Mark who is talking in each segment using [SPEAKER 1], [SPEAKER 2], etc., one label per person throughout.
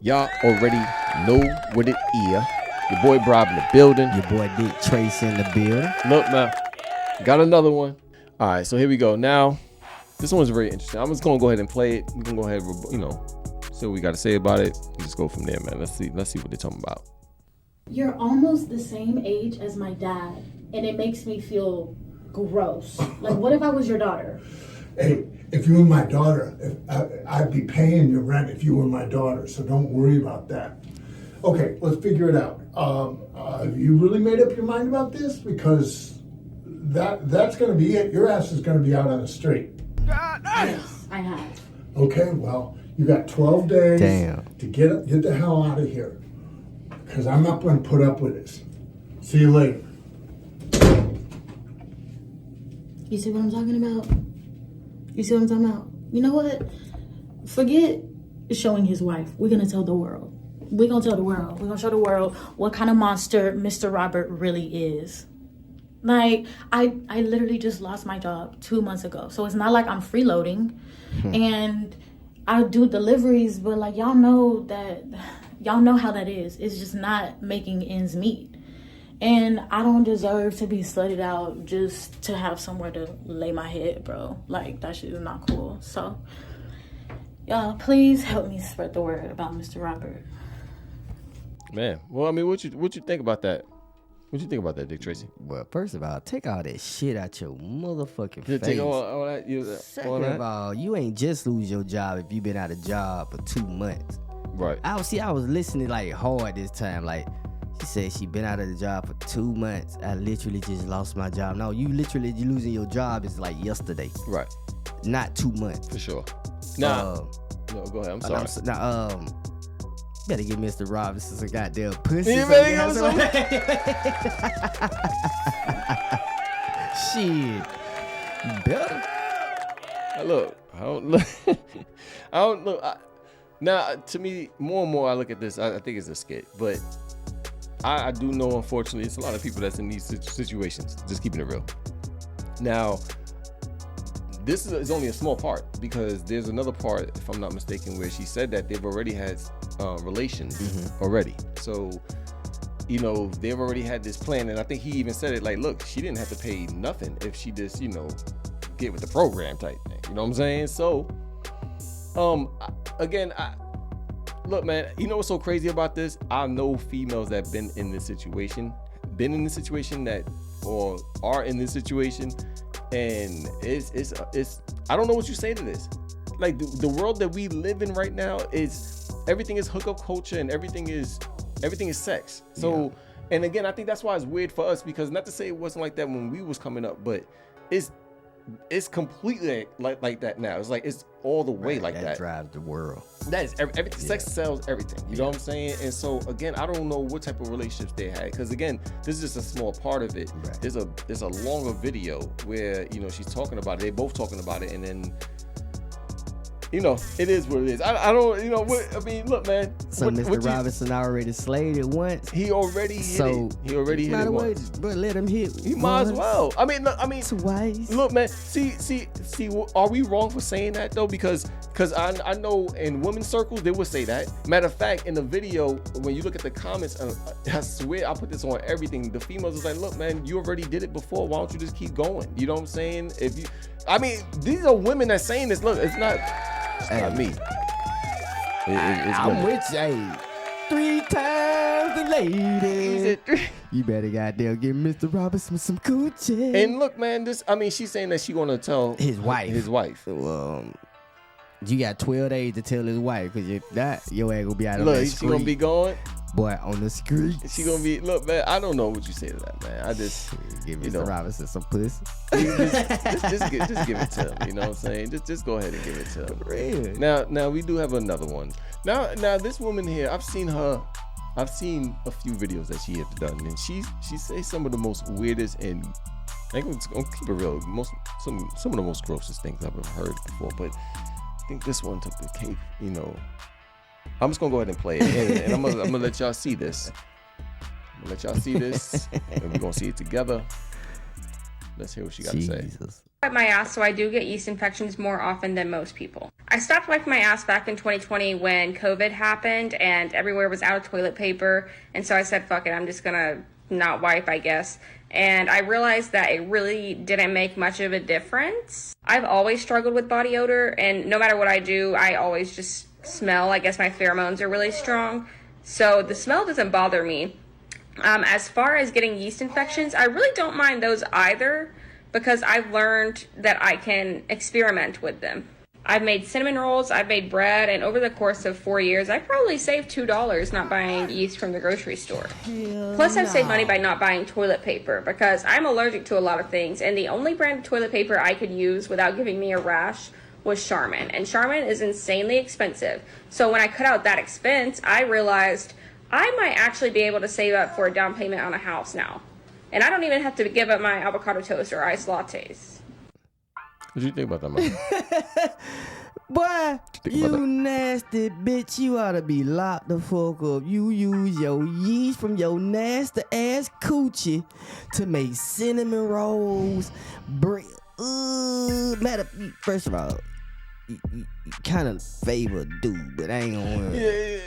[SPEAKER 1] Y'all already know what it is. Your boy Brob in the building.
[SPEAKER 2] Your boy Dick Trace in the building.
[SPEAKER 1] Look, man, got another one. All right, so here we go. Now, this one's very interesting. I'm just gonna go ahead and play it. We can go ahead, see what we got to say about it. Just go from there, man. Let's see what they're talking about.
[SPEAKER 3] You're almost the same age as my dad, and it makes me feel gross. Like, what if I was your daughter?
[SPEAKER 4] Hey, if you were my daughter, I'd be paying your rent if you were my daughter, so don't worry about that. Okay, let's figure it out. You really made up your mind about this? Because that's going to be it. Your ass is going to be out on the street.
[SPEAKER 3] Yes, I have.
[SPEAKER 4] Okay, well, you got 12 days to get the hell out of here. Because I'm not going to put up with this. See you later.
[SPEAKER 3] You see what I'm talking about? You know what? Forget showing his wife. We're going to tell the world. We're going to tell the world. We're going to show the world what kind of monster Mr. Robert really is. Like, I literally just lost my job 2 months ago. So it's not like I'm freeloading. And I do deliveries, but like, y'all know how that is. It's just not making ends meet. And I don't deserve to be slutted out just to have somewhere to lay my head, bro. Like, that shit is not cool. So, y'all, please help me spread the word about Mr. Robert.
[SPEAKER 1] Man, well, I mean, what you think about that? What you think about that, Dick Tracy?
[SPEAKER 2] Well, first of all, take all that shit out your motherfucking face.
[SPEAKER 1] Take all that.
[SPEAKER 2] Second of all, you ain't just lose your job if you been out of job for 2 months.
[SPEAKER 1] Right.
[SPEAKER 2] I was listening like hard this time. Like, she said she been out of the job for 2 months. I literally just lost my job. No, you losing your job is like yesterday.
[SPEAKER 1] Right.
[SPEAKER 2] Not 2 months.
[SPEAKER 1] For sure. No, go ahead. I'm sorry.
[SPEAKER 2] Better get Mr. Robinson some goddamn pussy.
[SPEAKER 1] You better give him some.
[SPEAKER 2] Shit. You better.
[SPEAKER 1] Look, I don't look. Now, to me, more and more I look at this, I think it's a skit. But I do know, unfortunately, it's a lot of people that's in these situations. Just keeping it real. Now, this is only a small part, because there's another part, if I'm not mistaken, where she said that they've already had relations already. So, they've already had this plan. And I think he even said it like, look, she didn't have to pay nothing if she just, get with the program type thing. You know what I'm saying? So, again, look, man, you know what's so crazy about this? I know females that been in this situation that, or are in this situation, and it's I don't know what you say to this. Like, the world that we live in right now is, everything is hookup culture and everything is sex. So, and again, I think that's why it's weird for us, because not to say it wasn't like that when we was coming up, but it's completely like that now. It's like, it's all the way like that.
[SPEAKER 2] That drives the world.
[SPEAKER 1] That is everything. Sex sells everything. You know what I'm saying? And so, again, I don't know what type of relationships they had, because again, this is just a small part of it. Right. There's a longer video where she's talking about it. They both talking about it, and then it is what it is. I don't, what, I mean, look, man.
[SPEAKER 2] So Mr. Robinson already slayed it once.
[SPEAKER 1] He already hit it. He already hit it once.
[SPEAKER 2] But let him hit.
[SPEAKER 1] He might as well. I mean,
[SPEAKER 2] twice.
[SPEAKER 1] Look, man. See. Are we wrong for saying that though? Because I know in women's circles they would say that. Matter of fact, in the video, when you look at the comments, I swear I put this on everything. The females is like, look, man, you already did it before. Why don't you just keep going? You know what I'm saying? These are women that's saying this. Look, it's not. It's not me.
[SPEAKER 2] I'm with you. 3 times the lady. You better goddamn give Mr. Robinson some coochie.
[SPEAKER 1] And look, man, she's saying that she gonna tell
[SPEAKER 2] his wife.
[SPEAKER 1] Well,
[SPEAKER 2] you got 12 days to tell his wife, because if not, your ass gonna be out on the street.
[SPEAKER 1] She gonna be going.
[SPEAKER 2] Boy, on the street.
[SPEAKER 1] She gonna be, look, man, I don't know what you say to that, man. I just
[SPEAKER 2] give Mr. Robinson some pussy.
[SPEAKER 1] just give it to him. You know what I'm saying? Just go ahead and give it to him.
[SPEAKER 2] Really?
[SPEAKER 1] Now we do have another one. Now this woman here, I've seen a few videos that she has done, and she says some of the most weirdest, and I'm gonna keep it real, some of the most grossest things I've ever heard before. But I think this one took the cake. I'm just gonna go ahead and play it, and I'm gonna let y'all see this. I'm gonna let y'all see this, and we're gonna see it together. Let's hear what she got to say.
[SPEAKER 5] My ass, so I do get yeast infections more often than most people. I stopped wiping my ass back in 2020 when COVID happened and everywhere was out of toilet paper. And so I said, fuck it, I'm just gonna not wipe, I guess. And I realized that it really didn't make much of a difference. I've always struggled with body odor, and no matter what I do, I always just smell. I guess my pheromones are really strong. So the smell doesn't bother me. As far as getting yeast infections, I really don't mind those either because I've learned that I can experiment with them. I've made cinnamon rolls, I've made bread, and over the course of 4 years, I probably saved $2 not buying yeast from the grocery store. Plus, I've saved money by not buying toilet paper because I'm allergic to a lot of things, and the only brand of toilet paper I could use without giving me a rash was Charmin, and Charmin is insanely expensive. So when I cut out that expense, I realized I might actually be able to save up for a down payment on a house now. And I don't even have to give up my avocado toast or iced lattes.
[SPEAKER 1] What do you think about that, man?
[SPEAKER 2] Boy, you nasty bitch. You ought to be locked the fuck up. You use your yeast from your nasty ass coochie to make cinnamon rolls. First of all, you kind of favor dude, but I ain't gonna worry.
[SPEAKER 1] Yeah.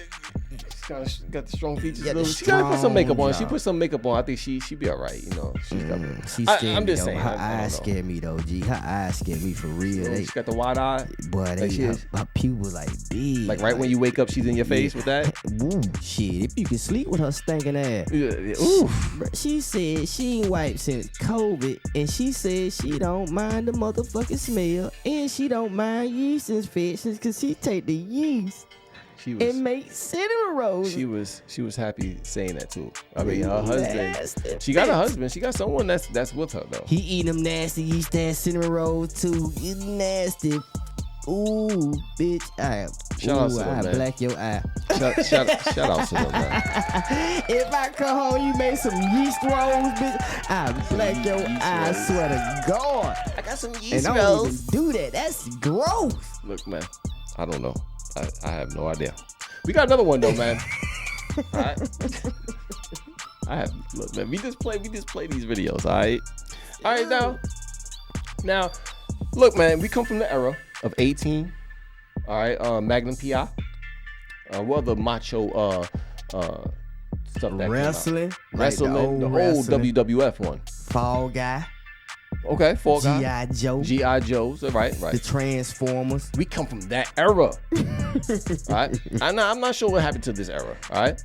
[SPEAKER 1] She's got the strong features. She gotta put some makeup on. She put some makeup on. I think she be all right. You know, she's got. I'm just saying.
[SPEAKER 2] Her eyes scare me though, G. Her eyes scare me for real.
[SPEAKER 1] She got the wide eye.
[SPEAKER 2] Boy, her pupils like big.
[SPEAKER 1] Like right when you wake up, she's in your face with that.
[SPEAKER 2] Ooh, shit! If you can sleep with her stinking ass.
[SPEAKER 1] Ooh.
[SPEAKER 2] She said she ain't wiped since COVID, and she said she don't mind the motherfucking smell, and she don't mind yeast infections because she take the yeast. And make cinnamon rolls.
[SPEAKER 1] She was happy saying that too. I mean, her husband. She got a husband. She got someone that's with her though.
[SPEAKER 2] He eat them nasty yeast ass cinnamon rolls too. You nasty. Ooh, bitch.
[SPEAKER 1] Shout out to them, man.
[SPEAKER 2] Black your eye.
[SPEAKER 1] Shout out to them, man.
[SPEAKER 2] If I come home, you make some yeast rolls, bitch. I black your eye. I swear to God. I got some yeast rolls. And I don't even do that. That's gross.
[SPEAKER 1] Look, man. I don't know. I have no idea. We got another one though, man. All right. Look, man. We just play these videos. All right. Now, look, man. We come from the era of 18. All right. Magnum PI. What other macho stuff that
[SPEAKER 2] wrestling,
[SPEAKER 1] wrestling, the old WWF one.
[SPEAKER 2] Fall Guy.
[SPEAKER 1] Okay, Fall Guy.
[SPEAKER 2] G.I. Joe.
[SPEAKER 1] G.I. Joe's, right.
[SPEAKER 2] The Transformers.
[SPEAKER 1] We come from that era. All right? I'm not sure what happened to this era, all right?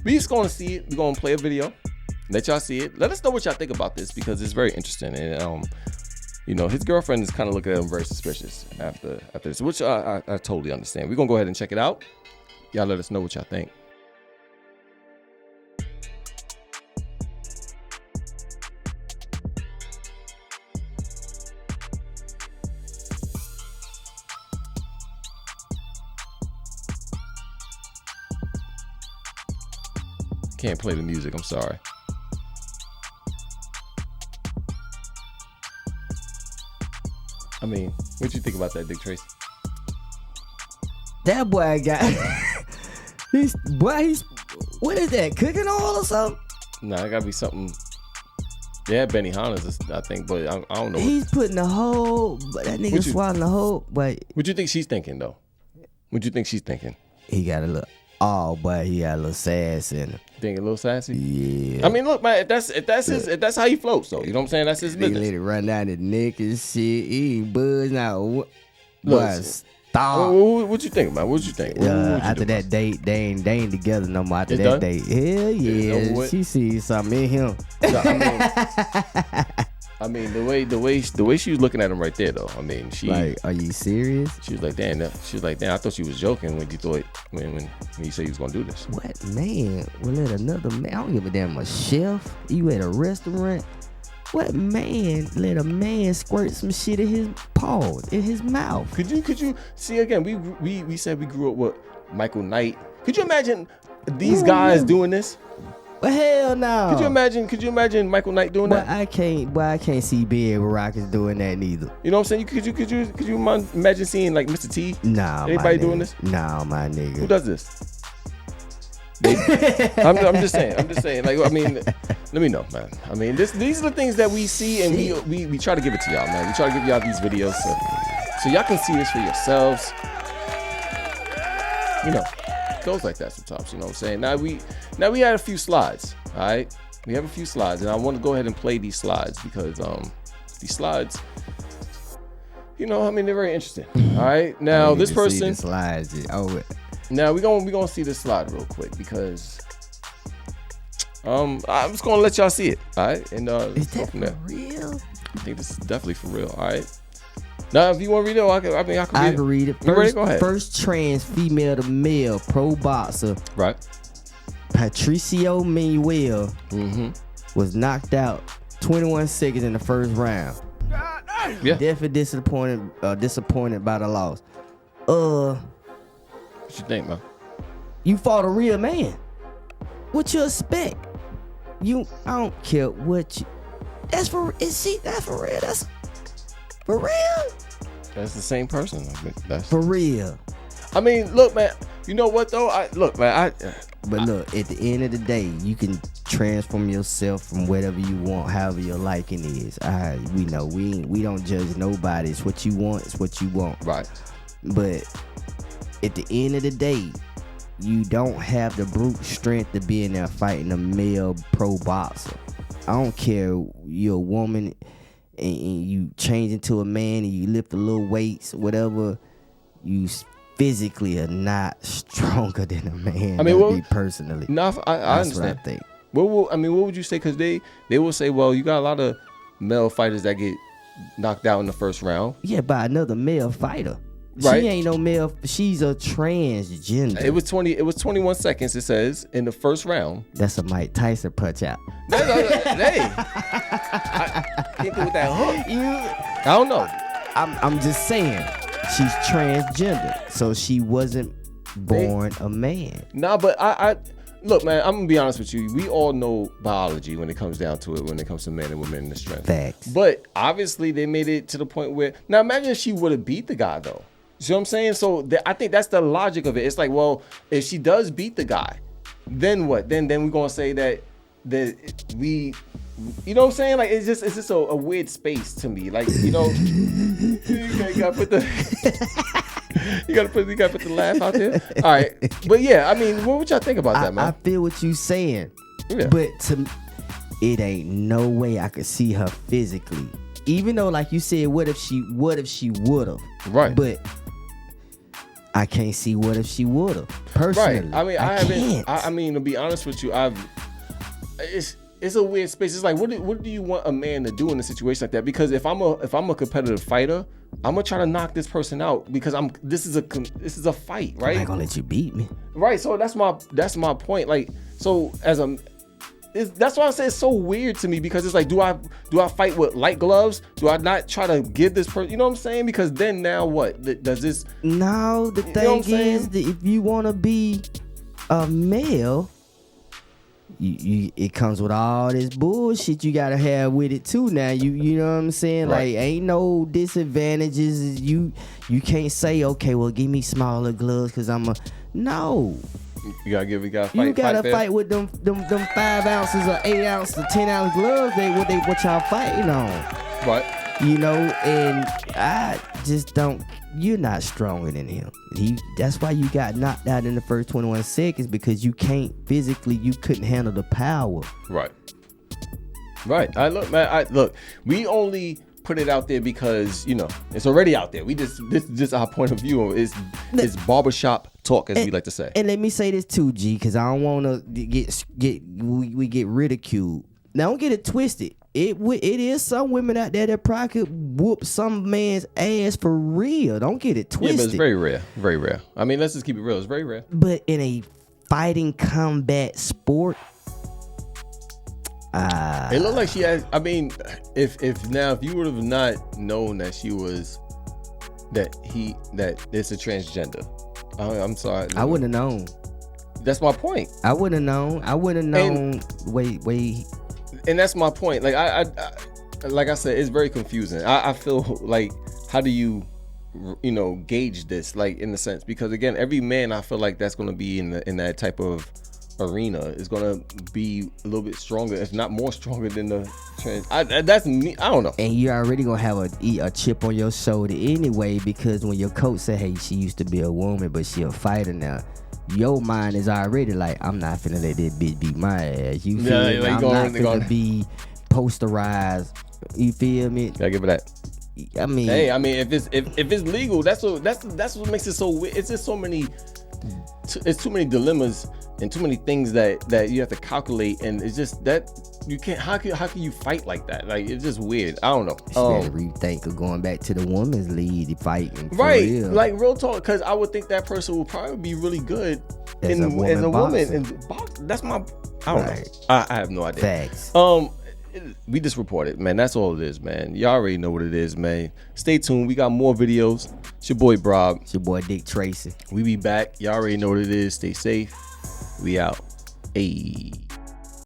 [SPEAKER 1] We just going to see it. We're going to play a video. Let y'all see it. Let us know what y'all think about this because it's very interesting. And, you know, his girlfriend is kind of looking at him very suspicious after this, which I totally understand. We're going to go ahead and check it out. Y'all let us know what y'all think. Can't play the music, I'm sorry. I mean, what you think about that, Dick Tracy?
[SPEAKER 2] That boy got he's what is that, cooking oil or something?
[SPEAKER 1] Nah, it gotta be something. Yeah, Benny Hanna's, I think, but I don't know.
[SPEAKER 2] He's putting the whole, that nigga swallowing the whole, but.
[SPEAKER 1] What you think she's thinking though? What you think she's thinking?
[SPEAKER 2] He got a little. Oh, but he got a little sass in him.
[SPEAKER 1] Think a little sassy?
[SPEAKER 2] Yeah.
[SPEAKER 1] I mean, look, man, if that's how he floats, though. You know what I'm saying? That's his business.
[SPEAKER 2] He let it run down his neck and shit. He ain't buzz now.
[SPEAKER 1] Stop. What you think, man? What you think?
[SPEAKER 2] After that date, they ain't together no more. After that date, hell yeah, she sees something in him.
[SPEAKER 1] I mean, the way she was looking at him right there, though. I mean, she
[SPEAKER 2] like, are you serious?
[SPEAKER 1] She was like, damn. I thought she was joking when you said you was gonna do this.
[SPEAKER 2] What man will let another man? I don't give a damn. A chef? You at a restaurant? What man let a man squirt some shit in his paws, in his mouth?
[SPEAKER 1] Could you see again? We said we grew up with Michael Knight. Could you imagine these guys doing this?
[SPEAKER 2] But hell no.
[SPEAKER 1] Could you imagine Michael Knight doing that?
[SPEAKER 2] I can't see Big Rockets doing that neither.
[SPEAKER 1] You know what I'm saying? Could you imagine seeing like Mr. T?
[SPEAKER 2] Nah.
[SPEAKER 1] Anybody doing this?
[SPEAKER 2] Nah, my nigga.
[SPEAKER 1] Who does this? I'm just saying. Like, I mean, let me know, man. I mean, these are the things that we see, and we try to give it to y'all, man. We try to give y'all these videos so y'all can see this for yourselves. you know, it goes like that sometimes. You know what I'm saying? Now we had a few slides. All right, we have a few slides, and I want to go ahead and play these slides because these slides, you know, I mean, they're very interesting. All right, now this person.
[SPEAKER 2] See the slides. Oh,
[SPEAKER 1] now we gonna see this slide real quick because I'm just gonna let y'all see it. All right, and
[SPEAKER 2] is that for real?
[SPEAKER 1] I think this is definitely for real. All right. Now, if you want to read it, I can read it.
[SPEAKER 2] First,
[SPEAKER 1] you ready? Go ahead.
[SPEAKER 2] First trans female to male pro boxer,
[SPEAKER 1] right?
[SPEAKER 2] Patricio Manuel was knocked out 21 seconds in the first round.
[SPEAKER 1] Yeah.
[SPEAKER 2] Definitely disappointed by the loss.
[SPEAKER 1] What you think, man?
[SPEAKER 2] You fought a real man. What you expect? I don't care what you. That's for real. That's for real.
[SPEAKER 1] That's the same person. That's
[SPEAKER 2] for real.
[SPEAKER 1] I mean, look, man. You know what though? But
[SPEAKER 2] look, at the end of the day, you can transform yourself from whatever you want, however your liking is. We know we don't judge nobody. It's what you want. It's what you want.
[SPEAKER 1] Right.
[SPEAKER 2] But at the end of the day, you don't have the brute strength to be in there fighting a male pro boxer. I don't care you're a woman and you change into a man and you lift a little weights, whatever. You physically are not stronger than a man.
[SPEAKER 1] I mean,
[SPEAKER 2] personally.
[SPEAKER 1] No, I understand.
[SPEAKER 2] What I think.
[SPEAKER 1] What would you say? Because they will say, well, you got a lot of male fighters that get knocked out in the first round.
[SPEAKER 2] Yeah, by another male fighter.
[SPEAKER 1] Right.
[SPEAKER 2] She ain't no male. She's a transgender.
[SPEAKER 1] It was 21 seconds. It says in the first round.
[SPEAKER 2] That's a Mike Tyson punch out.
[SPEAKER 1] Hey, I can't do with that hook. I don't know.
[SPEAKER 2] I'm just saying she's transgender, so she wasn't born a man.
[SPEAKER 1] Nah, but I look, man. I'm gonna be honest with you. We all know biology when it comes down to it. When it comes to men and women in the strength.
[SPEAKER 2] Facts.
[SPEAKER 1] But obviously they made it to the point where now imagine if she would have beat the guy though. You see what I'm saying? So I think that's the logic of it. It's like, well, if she does beat the guy, then what? Then we're gonna say that we, you know what I'm saying? Like it's just a weird space to me. Like, you know, you gotta put the laugh out there. All right, but yeah, I mean, what would y'all think about that, man?
[SPEAKER 2] I feel what you saying,
[SPEAKER 1] yeah.
[SPEAKER 2] But it ain't no way I could see her physically. Even though, like you said, what if she would've?
[SPEAKER 1] Right.
[SPEAKER 2] But I can't see what if she would've. Personally,
[SPEAKER 1] right. I mean, I haven't. I mean, to be honest with you, it's a weird space. It's like, what do you want a man to do in a situation like that? Because if I'm a competitive fighter, I'm gonna try to knock this person out because this is a fight, right?
[SPEAKER 2] I'm not gonna let you beat me.
[SPEAKER 1] Right. So that's my point. Like, so that's why I say it's so weird to me because it's like, do I fight with light gloves? Do I not try to give this person, you know what I'm saying? Because then now what? Does this?
[SPEAKER 2] No, the thing is that if you want to be a male, it comes with all this bullshit you gotta have with it too. Now you know what I'm saying?
[SPEAKER 1] Right.
[SPEAKER 2] Like ain't no disadvantages. You can't say, okay, well give me smaller gloves because no.
[SPEAKER 1] You gotta fight.
[SPEAKER 2] You gotta fight with them 5 ounces or 8 ounce or 10 ounce gloves. What y'all fighting on?
[SPEAKER 1] Right.
[SPEAKER 2] You know, and I just don't. You're not stronger than him. That's why you got knocked out in the first 21 seconds because you couldn't handle the power.
[SPEAKER 1] Right. Right. Look, man. We only put it out there because it's already out there. This is just our point of view. It's barbershop talk, as we like to say.
[SPEAKER 2] And let me say this too, G, because I don't want to get ridiculed. Now, don't get it twisted. It is some women out there that probably could whoop some man's ass for real. Don't get it twisted.
[SPEAKER 1] Yeah, but it's very rare. Very rare. I mean, let's just keep it real. It's very rare.
[SPEAKER 2] But in a fighting combat sport,
[SPEAKER 1] it looked like she had. I mean, if you would have not known that that it's a transgender, I'm sorry.
[SPEAKER 2] I wouldn't have known.
[SPEAKER 1] That's my point.
[SPEAKER 2] I wouldn't have known. Wait.
[SPEAKER 1] And that's my point. Like I like I said, it's very confusing. I feel like, how do you gauge this? Like, in the sense, because again, every man, I feel like that's going to be in that type of arena is gonna be a little bit stronger, if not more stronger than the trans. That's me. I don't know.
[SPEAKER 2] And you already gonna have a chip on your shoulder anyway, because when your coach say, "Hey, she used to be a woman, but she a fighter now," your mind is already like, "I'm not finna let this bitch beat my ass." You feel me? I'm not finna be posterized. You feel me?
[SPEAKER 1] Gotta give it that.
[SPEAKER 2] I mean,
[SPEAKER 1] hey, I mean, if it's legal, that's what makes it so weird. It's just so many. It's too many dilemmas and too many things that you have to calculate, and it's just that you can't. How can you fight like that? Like, it's just weird. I don't know.
[SPEAKER 2] Better rethink of going back to the women's league fighting.
[SPEAKER 1] Right,
[SPEAKER 2] real.
[SPEAKER 1] like real talk. Because I would think that person would probably be really good
[SPEAKER 2] as a woman.
[SPEAKER 1] And that's my. I don't know. I have no idea.
[SPEAKER 2] Facts.
[SPEAKER 1] We just reported, man. That's all it is, man. Y'all already know what it is, man. Stay tuned. We got more videos. It's your boy Brob.
[SPEAKER 2] It's your boy Dick Tracy.
[SPEAKER 1] We be back. Y'all already know what it is. Stay safe. We out. Ayy.